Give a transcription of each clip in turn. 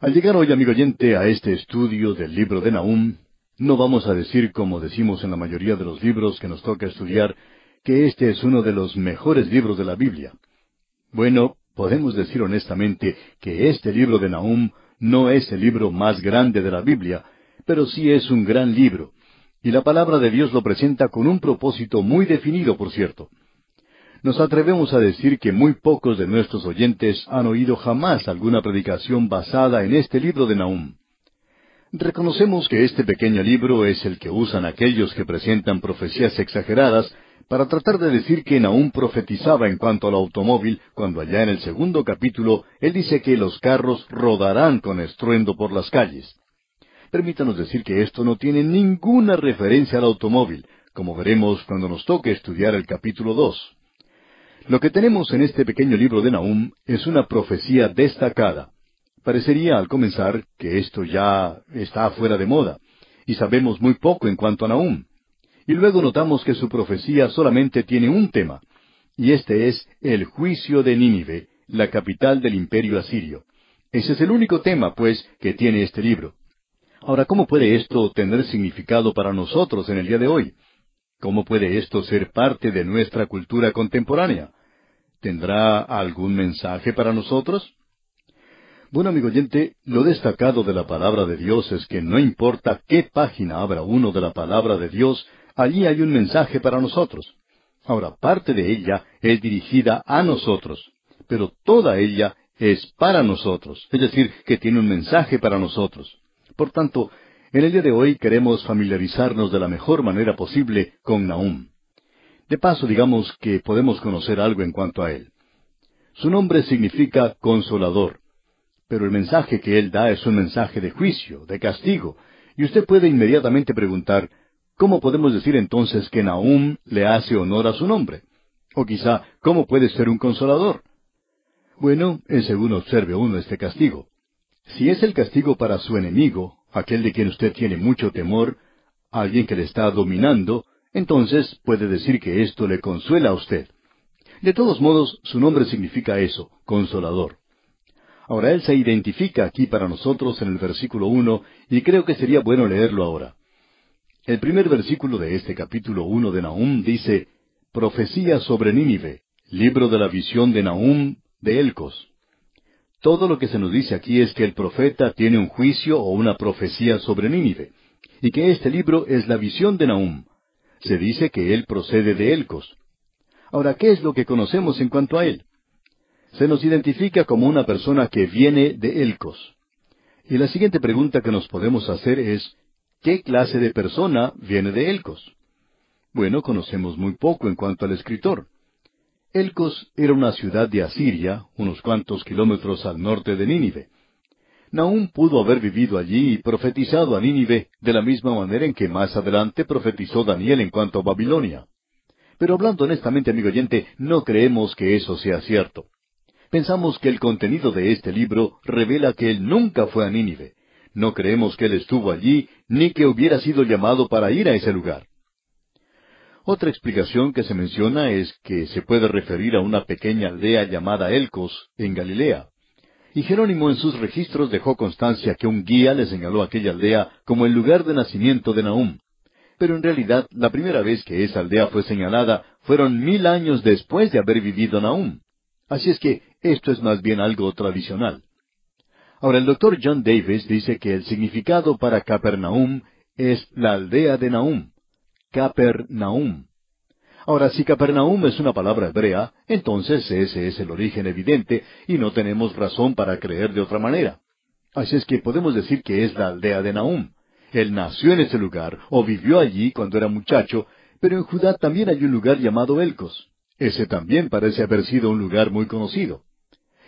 Al llegar hoy, amigo oyente, a este estudio del libro de Nahum, no vamos a decir, como decimos en la mayoría de los libros que nos toca estudiar, que este es uno de los mejores libros de la Biblia. Bueno, podemos decir honestamente que este libro de Nahum no es el libro más grande de la Biblia, pero sí es un gran libro, y la palabra de Dios lo presenta con un propósito muy definido, por cierto. Nos atrevemos a decir que muy pocos de nuestros oyentes han oído jamás alguna predicación basada en este libro de Nahum. Reconocemos que este pequeño libro es el que usan aquellos que presentan profecías exageradas para tratar de decir que Nahum profetizaba en cuanto al automóvil, cuando allá en el 2º capítulo él dice que los carros rodarán con estruendo por las calles. Permítanos decir que esto no tiene ninguna referencia al automóvil, como veremos cuando nos toque estudiar el capítulo 2. Lo que tenemos en este pequeño libro de Nahum es una profecía destacada. Parecería al comenzar que esto ya está fuera de moda, y sabemos muy poco en cuanto a Nahum. Y luego notamos que su profecía solamente tiene un tema, y este es el juicio de Nínive, la capital del imperio asirio. Ese es el único tema, pues, que tiene este libro. Ahora, ¿cómo puede esto tener significado para nosotros en el día de hoy? ¿Cómo puede esto ser parte de nuestra cultura contemporánea? ¿Tendrá algún mensaje para nosotros? Bueno, amigo oyente, lo destacado de la palabra de Dios es que no importa qué página abra uno de la palabra de Dios, allí hay un mensaje para nosotros. Ahora, parte de ella es dirigida a nosotros, pero toda ella es para nosotros, es decir, que tiene un mensaje para nosotros. Por tanto, en el día de hoy queremos familiarizarnos de la mejor manera posible con Nahum. De paso, digamos que podemos conocer algo en cuanto a él. Su nombre significa consolador, pero el mensaje que él da es un mensaje de juicio, de castigo, y usted puede inmediatamente preguntar, ¿cómo podemos decir entonces que Nahum le hace honor a su nombre? O quizá, ¿cómo puede ser un consolador? Bueno, es según observe uno este castigo. Si es el castigo para su enemigo, aquel de quien usted tiene mucho temor, alguien que le está dominando, entonces puede decir que esto le consuela a usted. De todos modos, su nombre significa eso, consolador. Ahora, él se identifica aquí para nosotros en el versículo 1, y creo que sería bueno leerlo ahora. El primer versículo de este capítulo 1 de Nahum dice, Profecía sobre Nínive, libro de la visión de Nahum de Elcos. Todo lo que se nos dice aquí es que el profeta tiene un juicio o una profecía sobre Nínive, y que este libro es la visión de Nahum. Se dice que él procede de Elcos. Ahora, ¿qué es lo que conocemos en cuanto a él? Se nos identifica como una persona que viene de Elcos. Y la siguiente pregunta que nos podemos hacer es, ¿qué clase de persona viene de Elcos? Bueno, conocemos muy poco en cuanto al escritor. Elcos era una ciudad de Asiria, unos cuantos kilómetros al norte de Nínive. Nahum pudo haber vivido allí y profetizado a Nínive de la misma manera en que más adelante profetizó Daniel en cuanto a Babilonia. Pero hablando honestamente, amigo oyente, no creemos que eso sea cierto. Pensamos que el contenido de este libro revela que él nunca fue a Nínive. No creemos que él estuvo allí, ni que hubiera sido llamado para ir a ese lugar. Otra explicación que se menciona es que se puede referir a una pequeña aldea llamada Elcos, en Galilea. Y Jerónimo en sus registros dejó constancia que un guía le señaló aquella aldea como el lugar de nacimiento de Nahum. Pero en realidad, la primera vez que esa aldea fue señalada fueron 1000 años después de haber vivido Nahum. Así es que esto es más bien algo tradicional. Ahora, el doctor John Davis dice que el significado para Capernaum es la aldea de Nahum. Capernaum. Ahora, si Capernaum es una palabra hebrea, entonces ese es el origen evidente y no tenemos razón para creer de otra manera. Así es que podemos decir que es la aldea de Nahum. Él nació en ese lugar o vivió allí cuando era muchacho, pero en Judá también hay un lugar llamado Elcos. Ese también parece haber sido un lugar muy conocido.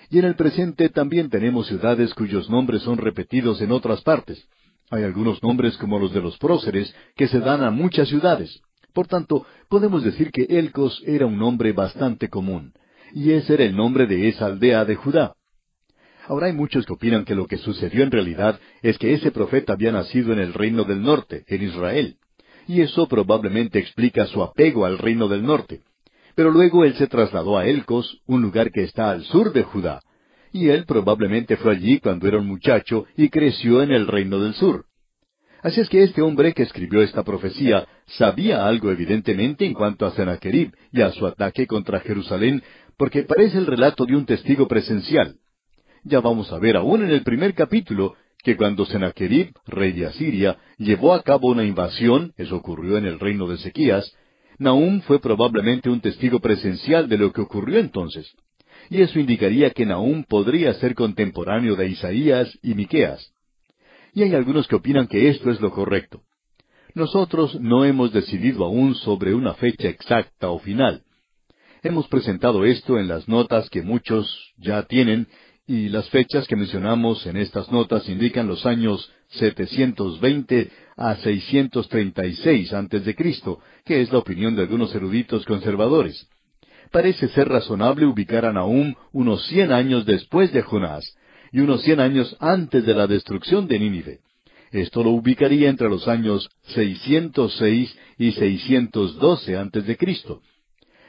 Y en el presente también tenemos ciudades cuyos nombres son repetidos en otras partes. Hay algunos nombres como los de los próceres que se dan a muchas ciudades. Por tanto, podemos decir que Elcos era un nombre bastante común, y ese era el nombre de esa aldea de Judá. Ahora hay muchos que opinan que lo que sucedió en realidad es que ese profeta había nacido en el reino del norte, en Israel, y eso probablemente explica su apego al reino del norte. Pero luego él se trasladó a Elcos, un lugar que está al sur de Judá, y él probablemente fue allí cuando era un muchacho y creció en el reino del sur. Así es que este hombre que escribió esta profecía sabía algo evidentemente en cuanto a Sennacherib y a su ataque contra Jerusalén, porque parece el relato de un testigo presencial. Ya vamos a ver aún en el primer capítulo que cuando Sennacherib, rey de Asiria, llevó a cabo una invasión, eso ocurrió en el reino de Ezequías, Nahum fue probablemente un testigo presencial de lo que ocurrió entonces. Y eso indicaría que Nahum podría ser contemporáneo de Isaías y Miqueas. Y hay algunos que opinan que esto es lo correcto. Nosotros no hemos decidido aún sobre una fecha exacta o final. Hemos presentado esto en las notas que muchos ya tienen, y las fechas que mencionamos en estas notas indican los años 720 a 636 antes de Cristo, que es la opinión de algunos eruditos conservadores. Parece ser razonable ubicar a Nahum unos 100 años después de Jonás, y unos 100 años antes de la destrucción de Nínive. Esto lo ubicaría entre los años 606 y 612 antes de Cristo.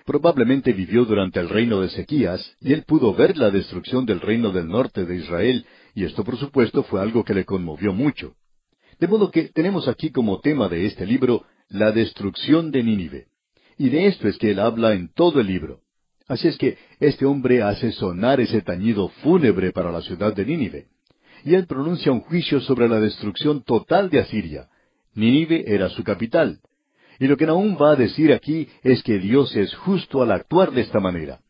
Probablemente vivió durante el reino de Ezequías, y él pudo ver la destrucción del reino del norte de Israel, y esto por supuesto fue algo que le conmovió mucho. De modo que tenemos aquí como tema de este libro la destrucción de Nínive. Y de esto es que él habla en todo el libro. Así es que este hombre hace sonar ese tañido fúnebre para la ciudad de Nínive. Y él pronuncia un juicio sobre la destrucción total de Asiria. Nínive era su capital. Y lo que Nahum va a decir aquí es que Dios es justo al actuar de esta manera.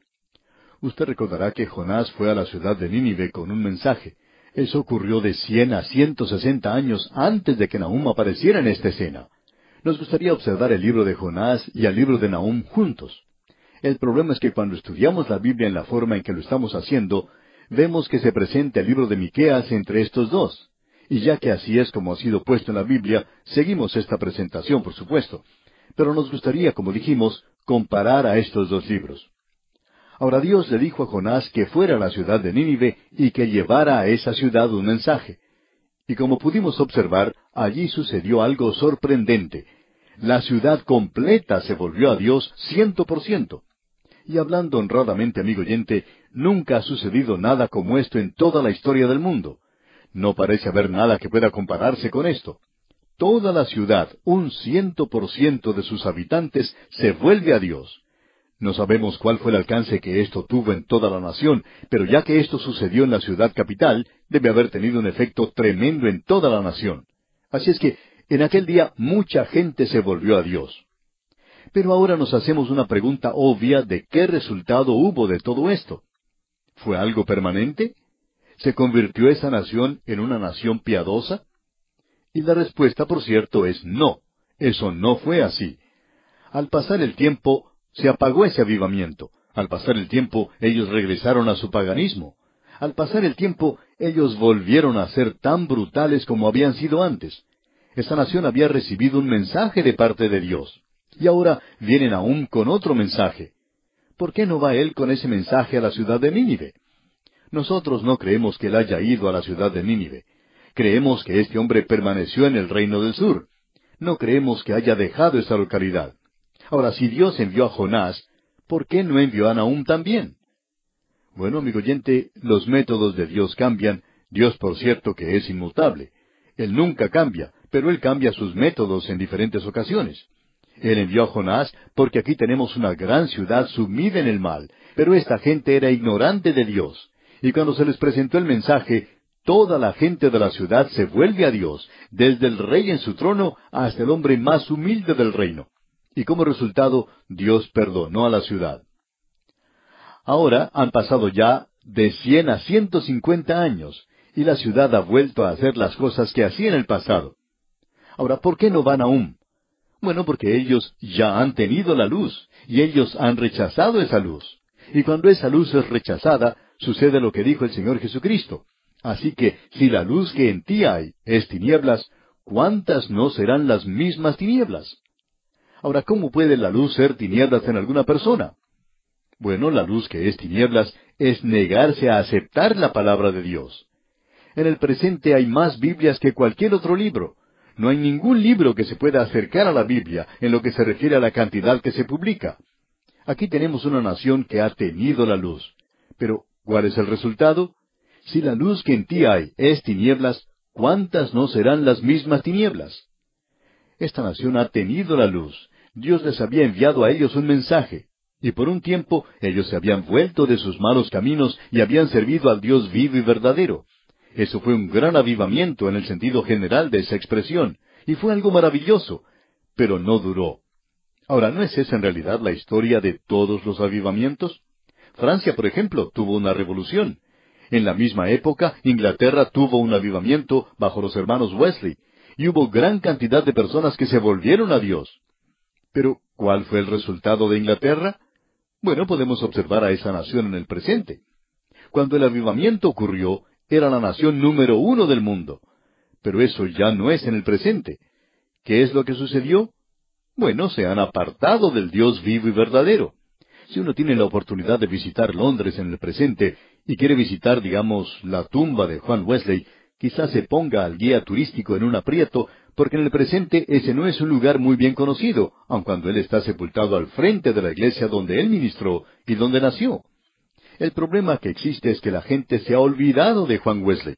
Usted recordará que Jonás fue a la ciudad de Nínive con un mensaje. Eso ocurrió de 100 a 160 años antes de que Nahum apareciera en esta escena. Nos gustaría observar el libro de Jonás y el libro de Nahum juntos. El problema es que cuando estudiamos la Biblia en la forma en que lo estamos haciendo, vemos que se presenta el libro de Miqueas entre estos dos. Y ya que así es como ha sido puesto en la Biblia, seguimos esta presentación, por supuesto. Pero nos gustaría, como dijimos, comparar a estos dos libros. Ahora Dios le dijo a Jonás que fuera a la ciudad de Nínive y que llevara a esa ciudad un mensaje. Y como pudimos observar, allí sucedió algo sorprendente. La ciudad completa se volvió a Dios 100%. Y hablando honradamente, amigo oyente, nunca ha sucedido nada como esto en toda la historia del mundo. No parece haber nada que pueda compararse con esto. Toda la ciudad, un 100% de sus habitantes, se vuelve a Dios. No sabemos cuál fue el alcance que esto tuvo en toda la nación, pero ya que esto sucedió en la ciudad capital, debe haber tenido un efecto tremendo en toda la nación. Así es que, en aquel día, mucha gente se volvió a Dios. Pero ahora nos hacemos una pregunta obvia de qué resultado hubo de todo esto. ¿Fue algo permanente? ¿Se convirtió esa nación en una nación piadosa? Y la respuesta, por cierto, es no. Eso no fue así. Al pasar el tiempo, se apagó ese avivamiento. Al pasar el tiempo, ellos regresaron a su paganismo. Al pasar el tiempo, ellos volvieron a ser tan brutales como habían sido antes. Esa nación había recibido un mensaje de parte de Dios. Y ahora vienen aún con otro mensaje. ¿Por qué no va él con ese mensaje a la ciudad de Nínive? Nosotros no creemos que él haya ido a la ciudad de Nínive. Creemos que este hombre permaneció en el reino del sur. No creemos que haya dejado esa localidad. Ahora, si Dios envió a Jonás, ¿por qué no envió a Nahum también? Bueno, amigo oyente, los métodos de Dios cambian. Dios, por cierto, que es inmutable. Él nunca cambia, pero Él cambia sus métodos en diferentes ocasiones. Él envió a Jonás porque aquí tenemos una gran ciudad sumida en el mal, pero esta gente era ignorante de Dios. Y cuando se les presentó el mensaje, toda la gente de la ciudad se vuelve a Dios, desde el rey en su trono hasta el hombre más humilde del reino. Y como resultado, Dios perdonó a la ciudad. Ahora han pasado ya de 100 a 150 años, y la ciudad ha vuelto a hacer las cosas que hacía en el pasado. Ahora, ¿por qué no van aún? Bueno, porque ellos ya han tenido la luz, y ellos han rechazado esa luz. Y cuando esa luz es rechazada, sucede lo que dijo el Señor Jesucristo. Así que, si la luz que en ti hay es tinieblas, ¿cuántas no serán las mismas tinieblas? Ahora, ¿cómo puede la luz ser tinieblas en alguna persona? Bueno, la luz que es tinieblas es negarse a aceptar la palabra de Dios. En el presente hay más Biblias que cualquier otro libro. No hay ningún libro que se pueda acercar a la Biblia en lo que se refiere a la cantidad que se publica. Aquí tenemos una nación que ha tenido la luz. Pero, ¿cuál es el resultado? Si la luz que en ti hay es tinieblas, ¿cuántas no serán las mismas tinieblas? Esta nación ha tenido la luz. Dios les había enviado a ellos un mensaje. Y por un tiempo ellos se habían vuelto de sus malos caminos y habían servido al Dios vivo y verdadero. Eso fue un gran avivamiento en el sentido general de esa expresión, y fue algo maravilloso, pero no duró. Ahora, ¿no es esa en realidad la historia de todos los avivamientos? Francia, por ejemplo, tuvo una revolución. En la misma época, Inglaterra tuvo un avivamiento bajo los hermanos Wesley, y hubo gran cantidad de personas que se volvieron a Dios. Pero, ¿cuál fue el resultado de Inglaterra? Bueno, podemos observar a esa nación en el presente. Cuando el avivamiento ocurrió, era la nación número 1 del mundo. Pero eso ya no es en el presente. ¿Qué es lo que sucedió? Bueno, se han apartado del Dios vivo y verdadero. Si uno tiene la oportunidad de visitar Londres en el presente y quiere visitar, digamos, la tumba de Juan Wesley, quizás se ponga al guía turístico en un aprieto, porque en el presente ese no es un lugar muy bien conocido, aun cuando él está sepultado al frente de la iglesia donde él ministró y donde nació. El problema que existe es que la gente se ha olvidado de Juan Wesley.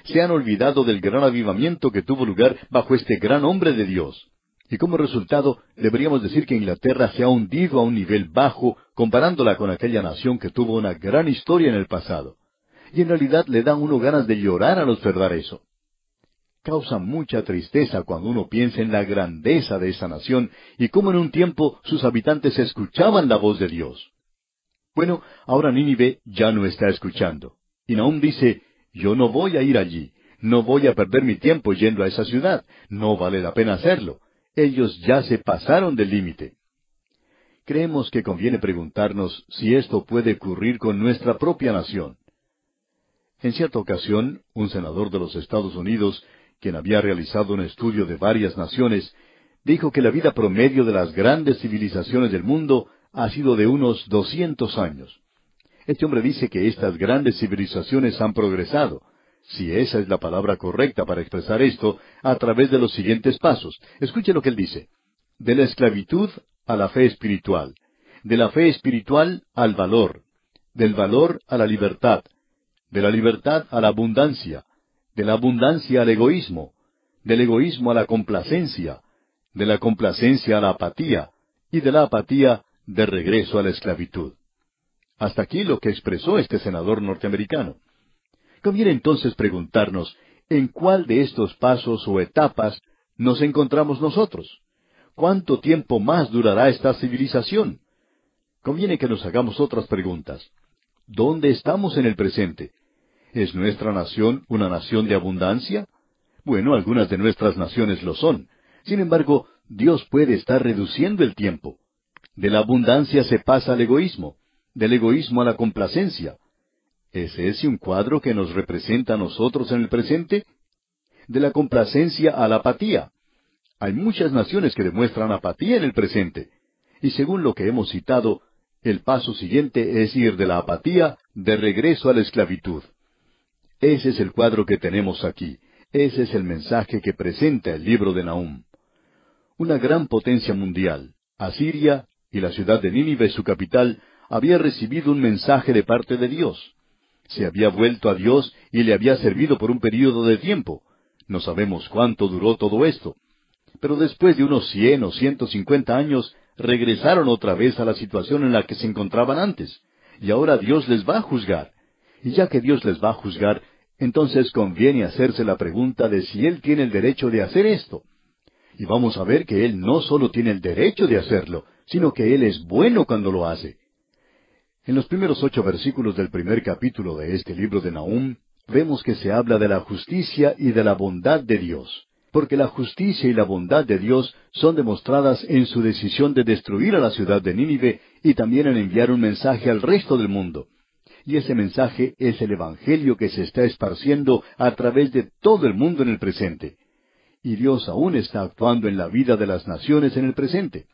Se han olvidado del gran avivamiento que tuvo lugar bajo este gran hombre de Dios. Y como resultado, deberíamos decir que Inglaterra se ha hundido a un nivel bajo comparándola con aquella nación que tuvo una gran historia en el pasado. Y en realidad le dan uno ganas de llorar al observar eso. Causa mucha tristeza cuando uno piensa en la grandeza de esa nación y cómo en un tiempo sus habitantes escuchaban la voz de Dios. Bueno, ahora Nínive ya no está escuchando. Y Nahum dice, yo no voy a ir allí, no voy a perder mi tiempo yendo a esa ciudad, no vale la pena hacerlo. Ellos ya se pasaron del límite. Creemos que conviene preguntarnos si esto puede ocurrir con nuestra propia nación. En cierta ocasión, un senador de los Estados Unidos, quien había realizado un estudio de varias naciones, dijo que la vida promedio de las grandes civilizaciones del mundo ha sido de unos 200 años. Este hombre dice que estas grandes civilizaciones han progresado, si esa es la palabra correcta para expresar esto, a través de los siguientes pasos. Escuche lo que él dice. De la esclavitud a la fe espiritual, de la fe espiritual al valor, del valor a la libertad, de la libertad a la abundancia, de la abundancia al egoísmo, del egoísmo a la complacencia, de la complacencia a la apatía, y de la apatía de regreso a la esclavitud. Hasta aquí lo que expresó este senador norteamericano. Conviene entonces preguntarnos, ¿en cuál de estos pasos o etapas nos encontramos nosotros? ¿Cuánto tiempo más durará esta civilización? Conviene que nos hagamos otras preguntas. ¿Dónde estamos en el presente? ¿Es nuestra nación una nación de abundancia? Bueno, algunas de nuestras naciones lo son. Sin embargo, Dios puede estar reduciendo el tiempo. De la abundancia se pasa al egoísmo, del egoísmo a la complacencia. ¿Es ese un cuadro que nos representa a nosotros en el presente? De la complacencia a la apatía. Hay muchas naciones que demuestran apatía en el presente. Y según lo que hemos citado, el paso siguiente es ir de la apatía de regreso a la esclavitud. Ese es el cuadro que tenemos aquí. Ese es el mensaje que presenta el libro de Nahum. Una gran potencia mundial, Asiria y la ciudad de Nínive, su capital, había recibido un mensaje de parte de Dios. Se había vuelto a Dios y le había servido por un período de tiempo. No sabemos cuánto duró todo esto. Pero después de unos 100 o 150 años, regresaron otra vez a la situación en la que se encontraban antes. Y ahora Dios les va a juzgar. Y ya que Dios les va a juzgar, entonces conviene hacerse la pregunta de si Él tiene el derecho de hacer esto. Y vamos a ver que Él no solo tiene el derecho de hacerlo, sino que Él es bueno cuando lo hace. En los primeros 8 versículos del primer capítulo de este libro de Nahum, vemos que se habla de la justicia y de la bondad de Dios. Porque la justicia y la bondad de Dios son demostradas en su decisión de destruir a la ciudad de Nínive y también en enviar un mensaje al resto del mundo. Y ese mensaje es el Evangelio que se está esparciendo a través de todo el mundo en el presente. Y Dios aún está actuando en la vida de las naciones en el presente.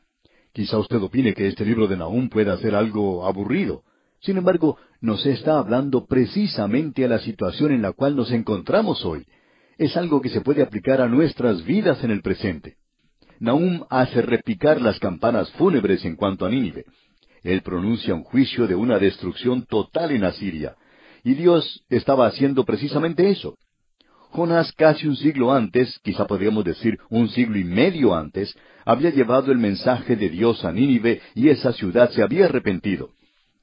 Quizá usted opine que este libro de Nahum pueda ser algo aburrido. Sin embargo, nos está hablando precisamente a la situación en la cual nos encontramos hoy. Es algo que se puede aplicar a nuestras vidas en el presente. Nahum hace repicar las campanas fúnebres en cuanto a Nínive. Él pronuncia un juicio de una destrucción total en Asiria. Y Dios estaba haciendo precisamente eso. Jonás, casi un siglo antes, quizá podríamos decir un siglo y medio antes, había llevado el mensaje de Dios a Nínive y esa ciudad se había arrepentido.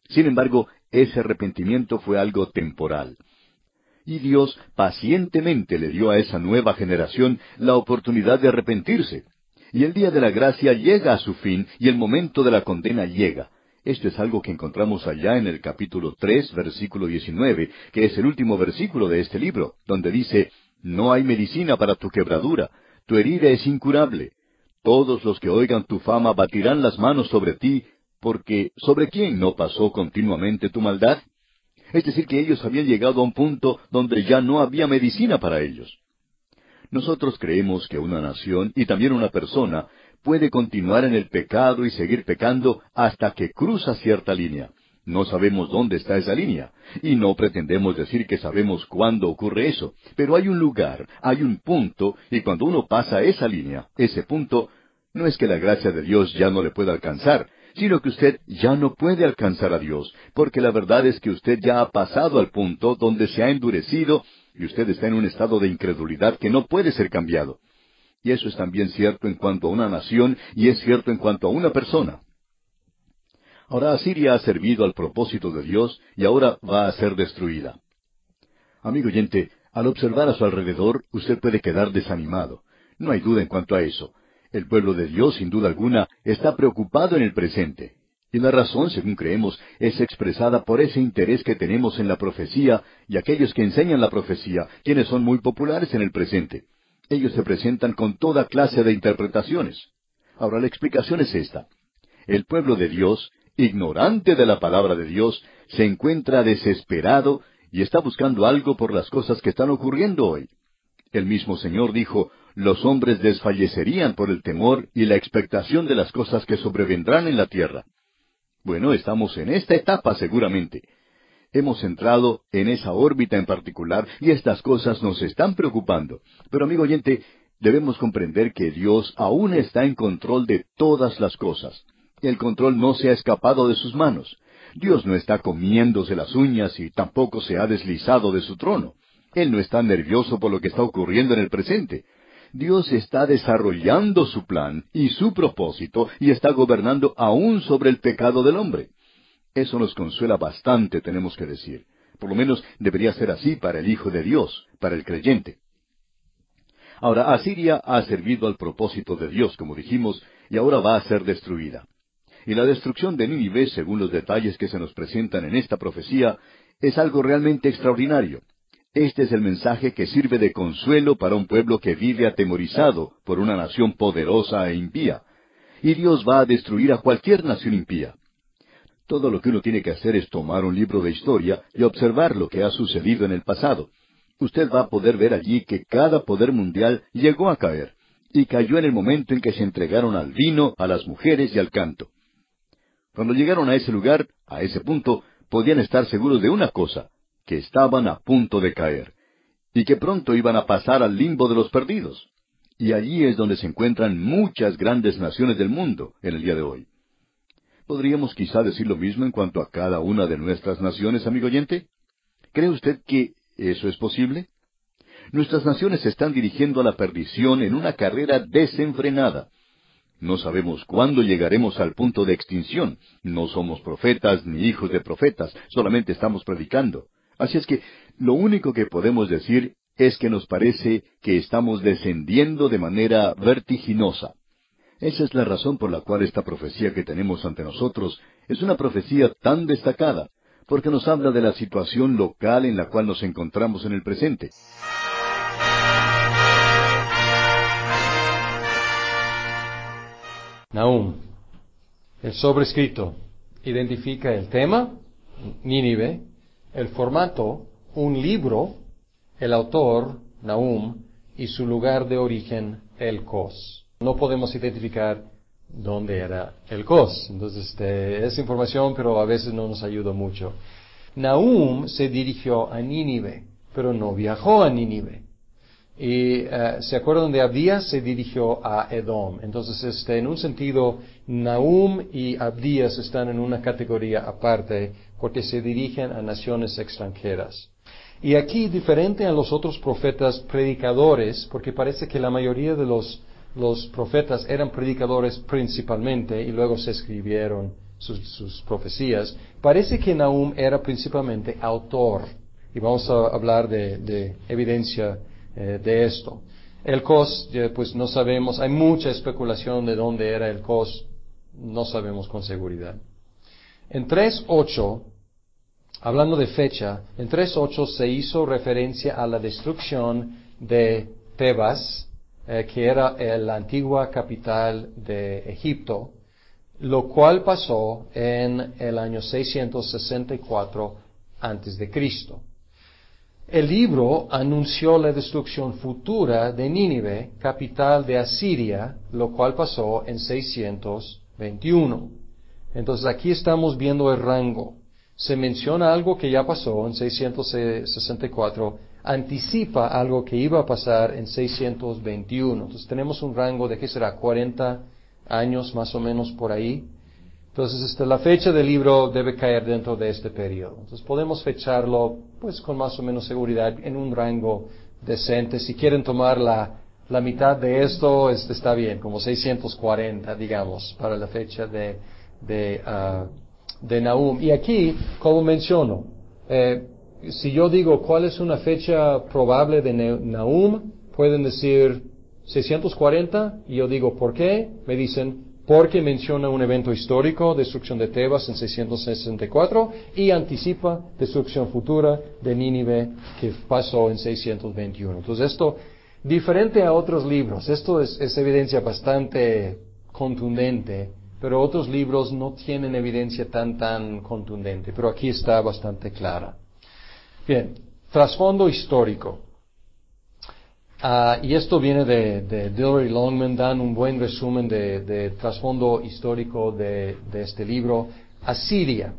Sin embargo, ese arrepentimiento fue algo temporal. Y Dios pacientemente le dio a esa nueva generación la oportunidad de arrepentirse. Y el día de la gracia llega a su fin y el momento de la condena llega. Esto es algo que encontramos allá en el capítulo 3, versículo 19, que es el último versículo de este libro, donde dice, «No hay medicina para tu quebradura, tu herida es incurable. Todos los que oigan tu fama batirán las manos sobre ti, porque ¿sobre quién no pasó continuamente tu maldad?». Es decir, que ellos habían llegado a un punto donde ya no había medicina para ellos. Nosotros creemos que una nación y también una persona puede continuar en el pecado y seguir pecando hasta que cruza cierta línea. No sabemos dónde está esa línea, y no pretendemos decir que sabemos cuándo ocurre eso, pero hay un lugar, hay un punto, y cuando uno pasa esa línea, ese punto, no es que la gracia de Dios ya no le pueda alcanzar, sino que usted ya no puede alcanzar a Dios, porque la verdad es que usted ya ha pasado al punto donde se ha endurecido y usted está en un estado de incredulidad que no puede ser cambiado. Y eso es también cierto en cuanto a una nación y es cierto en cuanto a una persona. Ahora Asiria ha servido al propósito de Dios y ahora va a ser destruida. Amigo oyente, al observar a su alrededor, usted puede quedar desanimado. No hay duda en cuanto a eso. El pueblo de Dios, sin duda alguna, está preocupado en el presente. Y la razón, según creemos, es expresada por ese interés que tenemos en la profecía y aquellos que enseñan la profecía, quienes son muy populares en el presente. Ellos se presentan con toda clase de interpretaciones. Ahora, la explicación es esta. El pueblo de Dios, ignorante de la palabra de Dios, se encuentra desesperado y está buscando algo por las cosas que están ocurriendo hoy. El mismo Señor dijo, «Los hombres desfallecerían por el temor y la expectación de las cosas que sobrevendrán en la tierra». Bueno, estamos en esta etapa seguramente. Hemos entrado en esa órbita en particular y estas cosas nos están preocupando. Pero amigo oyente, debemos comprender que Dios aún está en control de todas las cosas. El control no se ha escapado de sus manos. Dios no está comiéndose las uñas y tampoco se ha deslizado de su trono. Él no está nervioso por lo que está ocurriendo en el presente. Dios está desarrollando su plan y su propósito y está gobernando aún sobre el pecado del hombre. Eso nos consuela bastante, tenemos que decir. Por lo menos debería ser así para el Hijo de Dios, para el creyente. Ahora, Asiria ha servido al propósito de Dios, como dijimos, y ahora va a ser destruida. Y la destrucción de Nínive, según los detalles que se nos presentan en esta profecía, es algo realmente extraordinario. Este es el mensaje que sirve de consuelo para un pueblo que vive atemorizado por una nación poderosa e impía. Y Dios va a destruir a cualquier nación impía. Todo lo que uno tiene que hacer es tomar un libro de historia y observar lo que ha sucedido en el pasado. Usted va a poder ver allí que cada poder mundial llegó a caer, y cayó en el momento en que se entregaron al vino, a las mujeres y al canto. Cuando llegaron a ese lugar, a ese punto, podían estar seguros de una cosa, que estaban a punto de caer, y que pronto iban a pasar al limbo de los perdidos. Y allí es donde se encuentran muchas grandes naciones del mundo en el día de hoy. ¿Podríamos quizá decir lo mismo en cuanto a cada una de nuestras naciones, amigo oyente? ¿Cree usted que eso es posible? Nuestras naciones se están dirigiendo a la perdición en una carrera desenfrenada. No sabemos cuándo llegaremos al punto de extinción. No somos profetas ni hijos de profetas, solamente estamos predicando. Así es que lo único que podemos decir es que nos parece que estamos descendiendo de manera vertiginosa. Esa es la razón por la cual esta profecía que tenemos ante nosotros es una profecía tan destacada, porque nos habla de la situación local en la cual nos encontramos en el presente. Nahum, el sobrescrito, identifica el tema, Nínive, el formato, un libro, el autor, Nahum, y su lugar de origen, Elcos. No podemos identificar dónde era Elcos. Entonces, es información, pero a veces no nos ayuda mucho. Nahum se dirigió a Nínive, pero no viajó a Nínive. Y se acuerdan de Abdías, se dirigió a Edom. Entonces, en un sentido, Nahum y Abdías están en una categoría aparte porque se dirigen a naciones extranjeras. Y aquí, diferente a los otros profetas predicadores, porque parece que la mayoría de los profetas eran predicadores principalmente y luego se escribieron sus profecías, parece que Nahum era principalmente autor. Y vamos a hablar de evidencia de esto. El Cos, pues no sabemos, hay mucha especulación de dónde era el Cos, no sabemos con seguridad. En 3.8, hablando de fecha, en 3.8 se hizo referencia a la destrucción de Tebas, que era la antigua capital de Egipto, lo cual pasó en el año 664 antes de Cristo. El libro anunció la destrucción futura de Nínive, capital de Asiria, lo cual pasó en 621. Entonces aquí estamos viendo el rango. Se menciona algo que ya pasó en 664, anticipa algo que iba a pasar en 621. Entonces tenemos un rango de, ¿qué será? 40 años más o menos por ahí. Entonces, la fecha del libro debe caer dentro de este periodo. Entonces, podemos fecharlo, pues, con más o menos seguridad en un rango decente. Si quieren tomar la mitad de esto, está bien, como 640, digamos, para la fecha de Nahum. Y aquí, como menciono, si yo digo cuál es una fecha probable de Nahum, pueden decir 640, y yo digo, ¿por qué? Me dicen, porque menciona un evento histórico, destrucción de Tebas en 664, y anticipa destrucción futura de Nínive que pasó en 621. Entonces esto, diferente a otros libros, esto es evidencia bastante contundente, pero otros libros no tienen evidencia tan contundente, pero aquí está bastante clara. Bien, trasfondo histórico. Y esto viene de Diller y Longman, dan un buen resumen de trasfondo histórico de este libro. Asiria.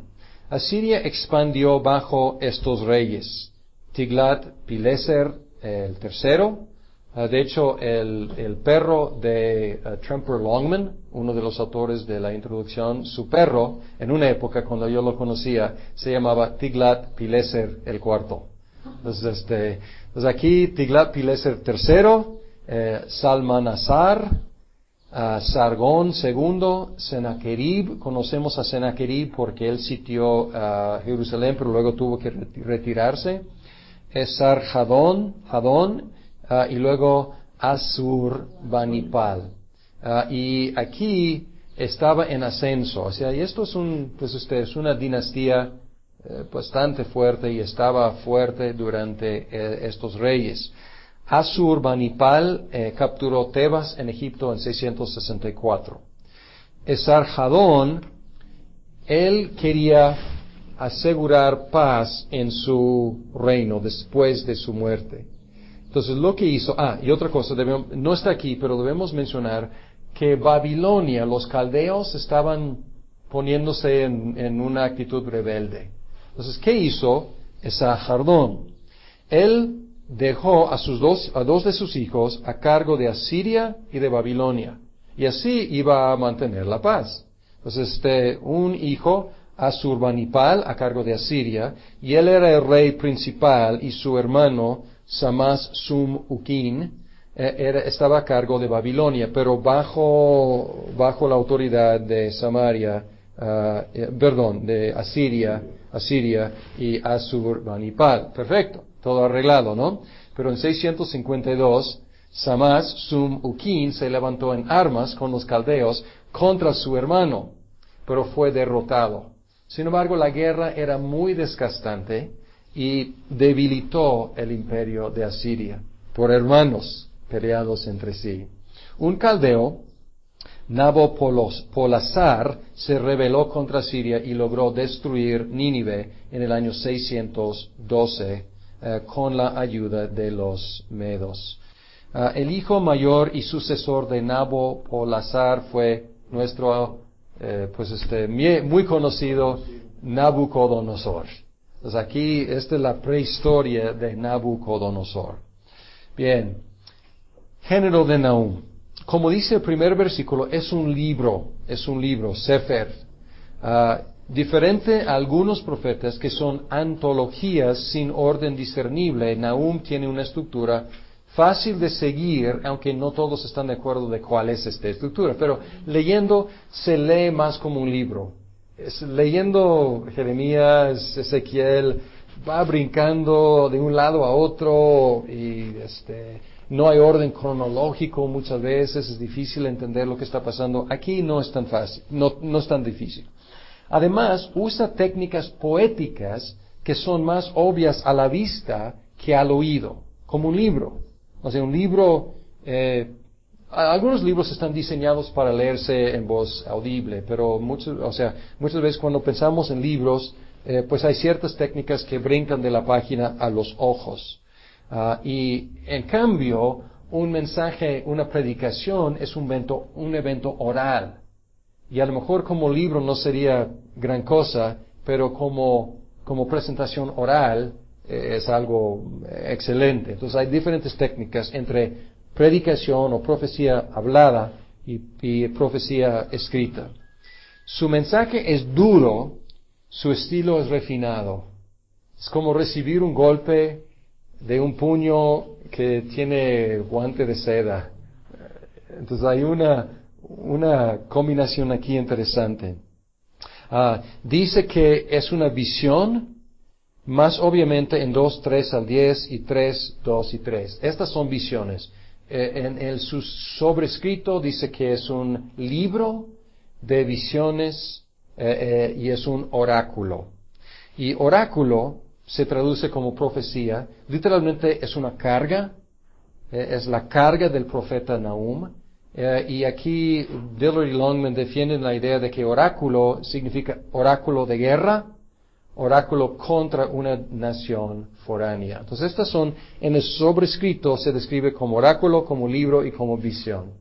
Asiria expandió bajo estos reyes. Tiglat-Pileser el tercero. De hecho, el perro de Tremper Longman, uno de los autores de la introducción, su perro, en una época cuando yo lo conocía, se llamaba Tiglat-Pileser el cuarto. Entonces, aquí Tiglat-Pileser III, Salmanasar, Sargón II, Sennacherib. Conocemos a Sennacherib porque él sitió Jerusalén, pero luego tuvo que retirarse. Esarhadón, y luego Asurbanipal. Y aquí estaba en ascenso. O sea, y esto es una dinastía bastante fuerte y estaba fuerte durante estos reyes. Asurbanipal capturó Tebas en Egipto en 664. Esarhadón, él quería asegurar paz en su reino después de su muerte. Entonces lo que hizo, y otra cosa, no está aquí, pero debemos mencionar que Babilonia, los caldeos estaban poniéndose en una actitud rebelde. Entonces, ¿qué hizo Esarhadón? Él dejó a dos de sus hijos a cargo de Asiria y de Babilonia. Y así iba a mantener la paz. Entonces, un hijo, Asurbanipal, a cargo de Asiria, y él era el rey principal, y su hermano, Samas-Sum-Ukin, estaba a cargo de Babilonia, pero bajo la autoridad de de Asiria y Asurbanipal. Perfecto, todo arreglado, ¿no? Pero en 652, Samas-Sum-Ukin se levantó en armas con los caldeos contra su hermano, pero fue derrotado. Sin embargo, la guerra era muy desgastante y debilitó el imperio de Asiria por hermanos peleados entre sí. Un caldeo, Nabopolassar, se rebeló contra Siria y logró destruir Nínive en el año 612 con la ayuda de los medos. El hijo mayor y sucesor de Nabopolassar fue nuestro muy conocido Nabucodonosor. Entonces aquí esta es la prehistoria de Nabucodonosor. Bien, Género de Nahum. Como dice el primer versículo, es un libro, Sefer. Diferente a algunos profetas que son antologías sin orden discernible, Nahum tiene una estructura fácil de seguir, aunque no todos están de acuerdo de cuál es esta estructura, pero leyendo se lee más como un libro. Leyendo Jeremías, Ezequiel, va brincando de un lado a otro y no hay orden cronológico muchas veces, es difícil entender lo que está pasando. Aquí no es tan fácil, no es tan difícil. Además, usa técnicas poéticas que son más obvias a la vista que al oído, como un libro. O sea, un libro, algunos libros están diseñados para leerse en voz audible, pero muchas veces cuando pensamos en libros, pues hay ciertas técnicas que brincan de la página a los ojos. Y en cambio, un mensaje, una predicación es un evento oral. Y a lo mejor como libro no sería gran cosa, pero como presentación oral es algo excelente. Entonces hay diferentes técnicas entre predicación o profecía hablada y profecía escrita. Su mensaje es duro, su estilo es refinado. Es como recibir un golpe de un puño que tiene guante de seda. Entonces hay una combinación aquí interesante. Dice que es una visión, más obviamente en 2:3 al 10 y 3:2 y 3. Estas son visiones. En su sobrescrito dice que es un libro de visiones y es un oráculo. Y oráculo se traduce como profecía. Literalmente es una carga, es la carga del profeta Nahum. Y aquí Dillard y Longman defienden la idea de que oráculo significa oráculo de guerra, oráculo contra una nación foránea. Entonces estas son, en el sobrescrito se describe como oráculo, como libro y como visión.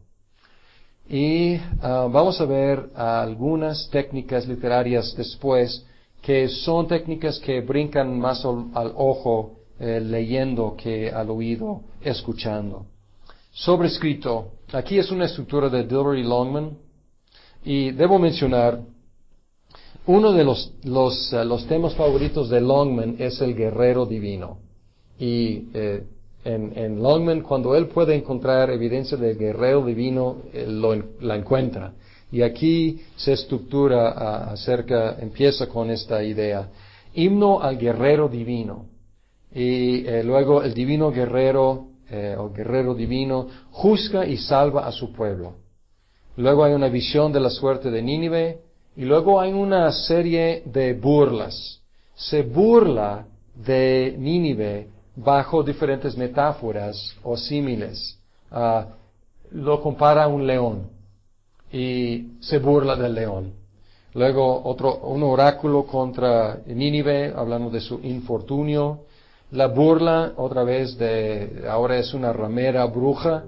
Y vamos a ver algunas técnicas literarias después, que son técnicas que brincan más al ojo leyendo que al oído escuchando. Sobrescrito. Aquí es una estructura de Dillard y Longman. Y debo mencionar, uno de los temas favoritos de Longman es el guerrero divino. Y en Longman, cuando él puede encontrar evidencia del guerrero divino, la encuentra. Y aquí se estructura empieza con esta idea. Himno al guerrero divino. Y luego el divino guerrero, o guerrero divino, juzga y salva a su pueblo. Luego hay una visión de la suerte de Nínive, y luego hay una serie de burlas. Se burla de Nínive bajo diferentes metáforas o símiles. Lo compara a un león, y se burla del león. Luego un oráculo contra Nínive, hablando de su infortunio. La burla, otra vez, ahora es una ramera bruja,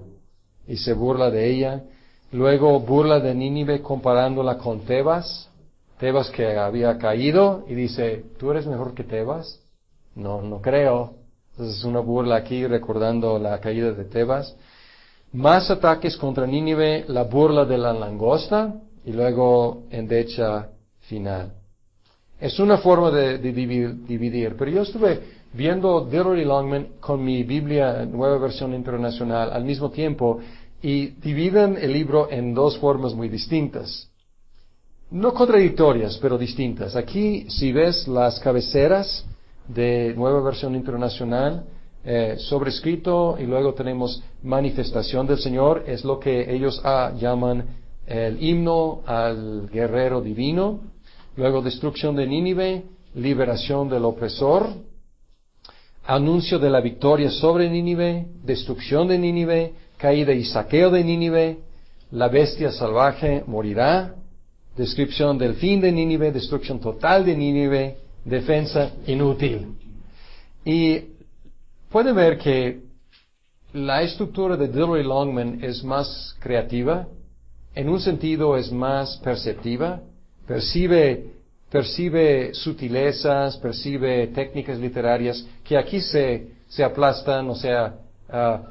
y se burla de ella. Luego burla de Nínive comparándola con Tebas que había caído, y dice, ¿tú eres mejor que Tebas? No creo. Entonces es una burla aquí recordando la caída de Tebas. Más ataques contra Nínive, la burla de la langosta, y luego endecha final. Es una forma de dividir, pero yo estuve viendo Dillard y Longman con mi Biblia, Nueva Versión Internacional, al mismo tiempo, y dividen el libro en dos formas muy distintas. No contradictorias, pero distintas. Aquí, si ves las cabeceras de Nueva Versión Internacional, sobrescrito, y luego tenemos manifestación del Señor, es lo que ellos llaman el himno al guerrero divino. Luego destrucción de Nínive, liberación del opresor, anuncio de la victoria sobre Nínive, destrucción de Nínive, caída y saqueo de Nínive, la bestia salvaje morirá, descripción del fin de Nínive, destrucción total de Nínive, defensa inútil. Y puede ver que la estructura de Dillard y Longman es más creativa, en un sentido es más perceptiva, percibe sutilezas, percibe técnicas literarias que aquí se aplastan, o sea,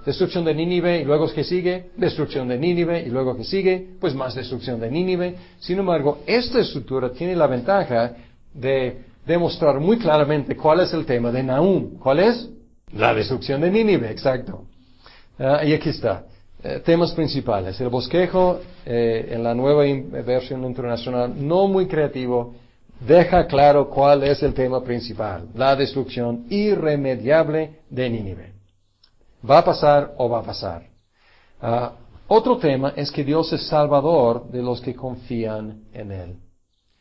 destrucción de Nínive, y luego que sigue, destrucción de Nínive, y luego que sigue, pues más destrucción de Nínive. Sin embargo, esta estructura tiene la ventaja de demostrar muy claramente cuál es el tema de Nahum. ¿Cuál es? La destrucción de Nínive, exacto. Y aquí está. Temas principales. El bosquejo, en la nueva versión internacional, no muy creativo, deja claro cuál es el tema principal. La destrucción irremediable de Nínive. ¿Va a pasar o va a pasar? Otro tema es que Dios es salvador de los que confían en Él.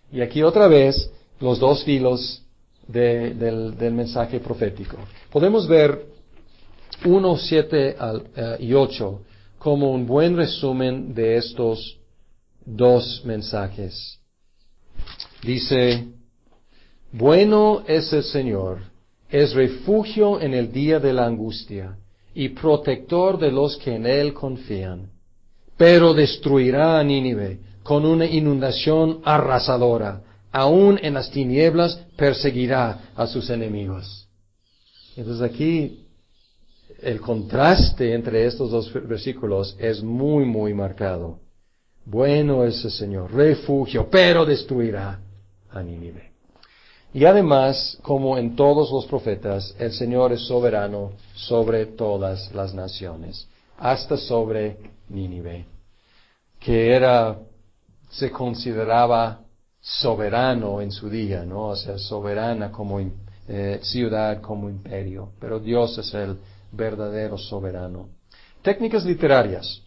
Y aquí otra vez los dos filos del mensaje profético. Podemos ver 1, 7 y 8 como un buen resumen de estos dos mensajes. Dice, bueno es el Señor, es refugio en el día de la angustia y protector de los que en Él confían. Pero destruirá a Nínive con una inundación arrasadora. Aún en las tinieblas perseguirá a sus enemigos. Entonces aquí el contraste entre estos dos versículos es muy, muy marcado. Bueno es el Señor, refugio, pero destruirá a Nínive. Y además, como en todos los profetas, el Señor es soberano sobre todas las naciones, hasta sobre Nínive, que se consideraba soberano en su día, ¿no? O sea, soberana como ciudad, como imperio. Pero Dios es el verdadero soberano. Técnicas literarias.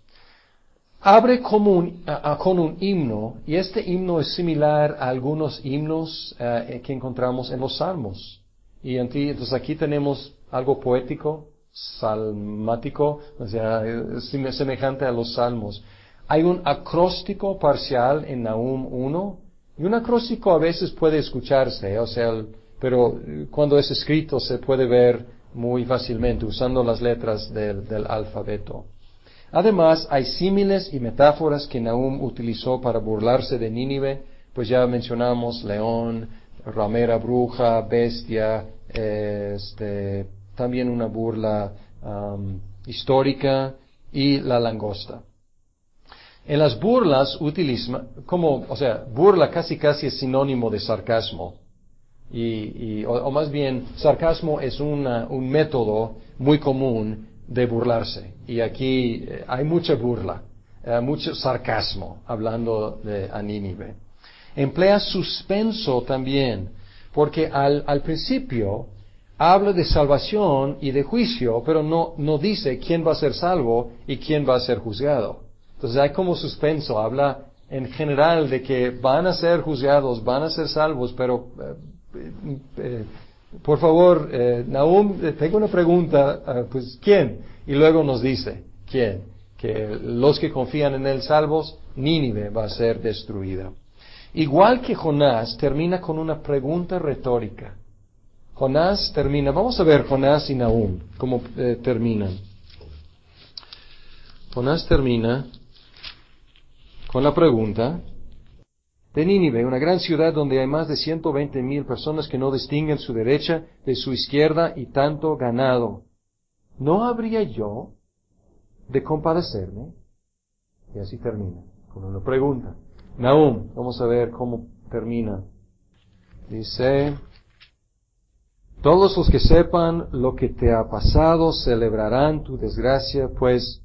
Abre con un himno, y este himno es similar a algunos himnos que encontramos en los Salmos. Y entonces aquí tenemos algo poético, salmático, o sea, es semejante a los Salmos. Hay un acróstico parcial en Nahum 1, y un acróstico a veces puede escucharse, o sea, pero cuando es escrito se puede ver muy fácilmente usando las letras del alfabeto. Además, hay símiles y metáforas que Nahum utilizó para burlarse de Nínive, pues ya mencionamos león, ramera bruja, bestia, también una burla histórica, y la langosta. En las burlas utiliza, burla casi es sinónimo de sarcasmo. O más bien, sarcasmo es un método muy común de burlarse. Y aquí hay mucha burla, mucho sarcasmo, hablando de Nínive. Emplea suspenso también, porque al principio habla de salvación y de juicio, pero no dice quién va a ser salvo y quién va a ser juzgado. Entonces hay como suspenso, habla en general de que van a ser juzgados, van a ser salvos, pero por favor, Nahum, tengo una pregunta, pues ¿quién? Y luego nos dice, ¿quién? Que los que confían en él salvos, Nínive va a ser destruida. Igual que Jonás, termina con una pregunta retórica. Jonás termina, vamos a ver Jonás y Nahum, cómo terminan. Jonás termina con la pregunta de Nínive, una gran ciudad donde hay más de 120,000 personas que no distinguen su derecha de su izquierda y tanto ganado. ¿No habría yo de compadecerme? Y así termina, con una pregunta. Nahum, vamos a ver cómo termina. Dice, todos los que sepan lo que te ha pasado celebrarán tu desgracia, pues,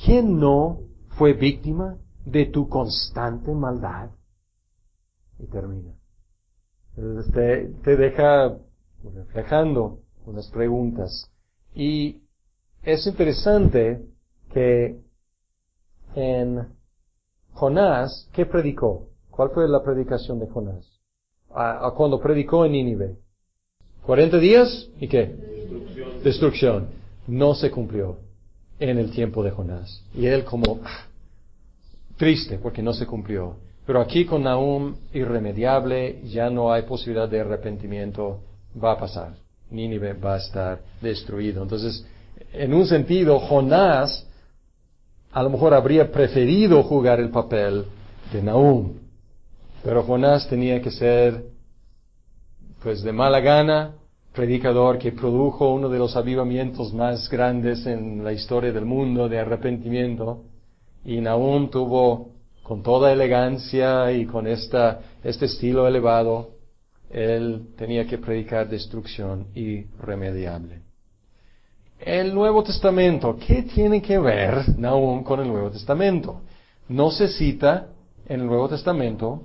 ¿quién no fue víctima de tu constante maldad? Y termina. Te deja reflejando unas preguntas. Y es interesante que en Jonás, ¿qué predicó? ¿Cuál fue la predicación de Jonás? Cuando predicó en Nínive. 40 días, ¿y qué? Destrucción. No se cumplió en el tiempo de Jonás. Y él como triste porque no se cumplió. Pero aquí con Nahum, irremediable, ya no hay posibilidad de arrepentimiento, va a pasar. Nínive va a estar destruido. Entonces, en un sentido, Jonás a lo mejor habría preferido jugar el papel de Nahum. Pero Jonás tenía que ser, pues de mala gana, predicador que produjo uno de los avivamientos más grandes en la historia del mundo de arrepentimiento. Y Nahum tuvo, con toda elegancia y con este estilo elevado, él tenía que predicar destrucción irremediable. El Nuevo Testamento, ¿qué tiene que ver Nahum con el Nuevo Testamento? No se cita en el Nuevo Testamento,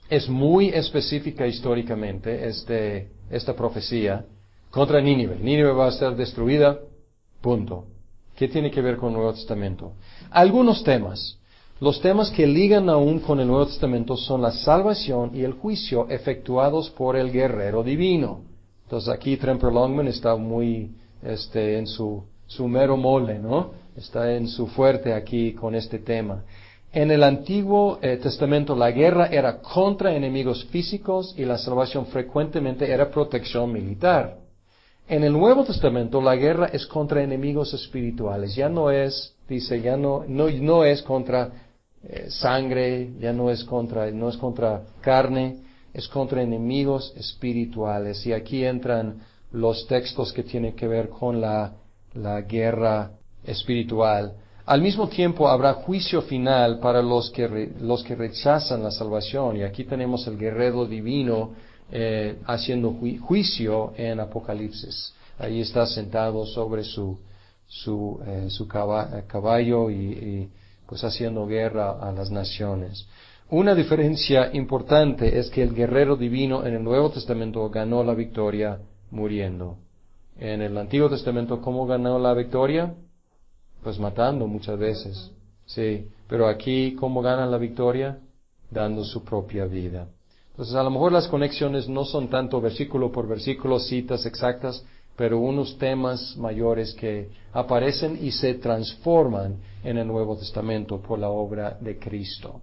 es muy específica históricamente esta profecía contra Nínive. Nínive va a ser destruida, punto. ¿Qué tiene que ver con el Nuevo Testamento? Algunos temas. Los temas que ligan aún con el Nuevo Testamento son la salvación y el juicio efectuados por el guerrero divino. Entonces aquí Tremper Longman está muy en su mero mole, ¿no? Está en su fuerte aquí con este tema. En el Antiguo Testamento la guerra era contra enemigos físicos y la salvación frecuentemente era protección militar. En el Nuevo Testamento la guerra es contra enemigos espirituales. Ya no es, dice, ya no es contra sangre, ya no es contra carne, es contra enemigos espirituales. Y aquí entran los textos que tienen que ver con la guerra espiritual. Al mismo tiempo habrá juicio final para los que rechazan la salvación. Y aquí tenemos el guerrero divino haciendo juicio en Apocalipsis. Ahí está sentado sobre su caballo y pues haciendo guerra a las naciones. Una diferencia importante es que el guerrero divino en el Nuevo Testamento ganó la victoria muriendo. En el Antiguo Testamento, ¿cómo ganó la victoria? Pues matando muchas veces. Sí, pero aquí, ¿cómo ganan la victoria? Dando su propia vida. Entonces, a lo mejor las conexiones no son tanto versículo por versículo, citas exactas, pero unos temas mayores que aparecen y se transforman en el Nuevo Testamento por la obra de Cristo.